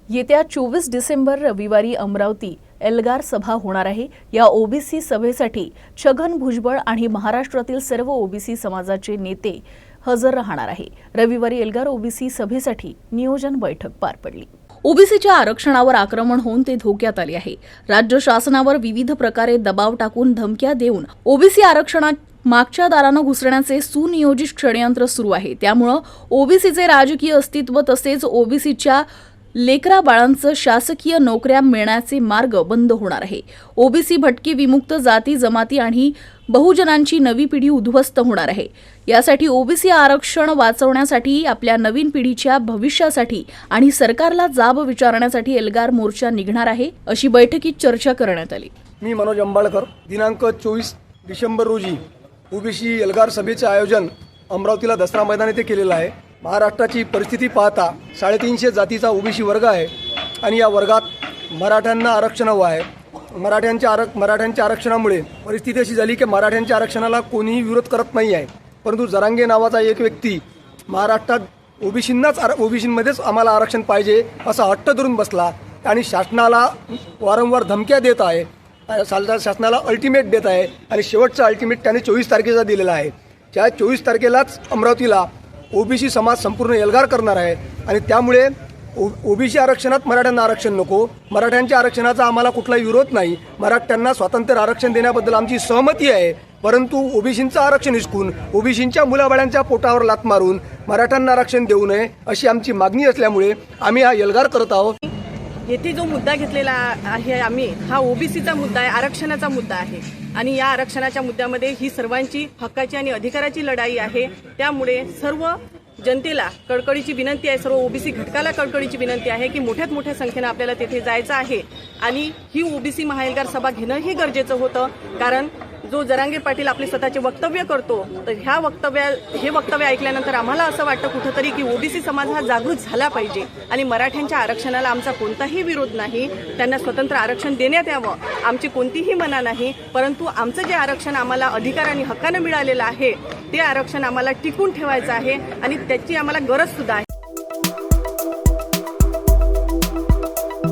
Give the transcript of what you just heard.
येत्या 24 डिसेंबर रविवारी अमरावती एल्गार सभा होणार आहे। या ओबीसी सभेसाठी छगन भुजबळ आणि महाराष्ट्रातील सर्व ओबीसी समाजाचे नेते हजर राहणार आहे। रविवारी एल्गार ओबीसी सभेसाठी नियोजन बैठक पार पडली। ओबीसीच्या आरक्षणावर आक्रमण होऊन ते धोक्यात आले आहे। राज्य शासनावर विविध प्रकारे दबाव टाकून धमक्या देऊन ओबीसी आरक्षणात मागच्या दारानं घुसण्याचे सुनियोजित षडयंत्र सुरू आहे। त्यामुळे ओबीसीचे राजकीय अस्तित्व तसेच ओबीसीच्या लेकरा बाळांचं शासकीय नोकऱ्या मिळण्याचे मार्ग बंद होणार आहे। ओबीसी भटकी विमुक्त जाती जमाती आणि बहुजनांची नवी पिढी उद्ध्वस्त होणार आहे। यासाठी ओबीसी आरक्षण वाचवण्यासाठी आपल्या नवीन पिढीच्या भविष्यासाठी आणि सरकारला जाब विचारण्यासाठी एल्गार मोर्चा निघणार आहे, अशी बैठकीत चर्चा करण्यात आली। मी मनोज अंबाळकर दिनांक 24 डिसेंबर रोजी ओबीसी एल्गार सभेचे आयोजन अमरावतीला दसरा मैदान येथे केलेलं आहे। महाराष्ट्राची परिस्थिती पाहता 350 जातीचा ओबीसी वर्ग आहे आणि या वर्गात मराठ्यांना आरक्षण हवं आहे। मराठ्यांच्या आरक्षणामुळे परिस्थिती अशी झाली की मराठ्यांच्या आरक्षणाला कोणीही विरोध करत नाही आहे, परंतु जरांगे नावाचा एक व्यक्ती महाराष्ट्रात ओबीसीमध्येच आम्हाला आरक्षण पाहिजे असा हट्ट धरून बसला आणि शासनाला वारंवार धमक्या देत आहे। शासनाला अल्टिमेट देत आहे आणि शेवटचा अल्टिमेट त्याने 24 तारखेचा दिलेला आहे। त्या 24 तारखेलाच अमरावतीला ओबीसी समाज संपूर्ण एल्गार करणार आहे आणि त्यामुळे ओबीसी आरक्षणात मराठ्यांना आरक्षण नको, मराठ्यांच्या आरक्षणाचा आम्हाला कुठलाही विरोध नाही, मराठ्यांना स्वातंत्र्य आरक्षण देण्याबद्दल आमची सहमती आहे, परंतु ओबीसींचं आरक्षण हिसकून ओबीसींच्या मुलाबाळांच्या पोटावर लाथ मारून मराठ्यांना आरक्षण देऊ नये अशी आमची मागणी असल्यामुळे आम्ही हा एल्गार करत आहोत। येथे जो मुद्दा घेतलेला आहे हा ओबीसीचा मुद्दा आहे, आरक्षणाचा मुद्दा आहे आणि या आरक्षणाच्या मुद्द्यामध्ये ही सर्वांची हक्काची आणि अधिकाराची लढाई आहे। त्यामुळे सर्व जनतेला कळकळीची विनंती आहे, सर्व ओबीसी घटकाला कळकळीची विनंती आहे की मोठ्यात मोठ्या संख्येने आपल्याला तेथे जायचं आहे आणि ही ओबीसी महाएल्गार सभा घेणं हे गरजेचं होतं। कारण जो जरांगे पाटील आपले स्वतःचे वक्तव्य करतो तर हे वक्तव्य ऐकल्यानंतर आम्हाला असं वाटतं कुठंतरी की ओबीसी समाज हा जागृत झाला पाहिजे आणि मराठ्यांच्या आरक्षणाला आमचा कोणताही विरोध नाही, त्यांना स्वतंत्र आरक्षण देण्यात यावं आमची कोणतीही मना नाही, परंतु आमचं जे आरक्षण आम्हाला अधिकार आणि हक्कानं मिळालेलं आहे ते आरक्षण आम्हाला टिकून ठेवायचं आहे आणि त्याची आम्हाला गरज सुद्धा आहे।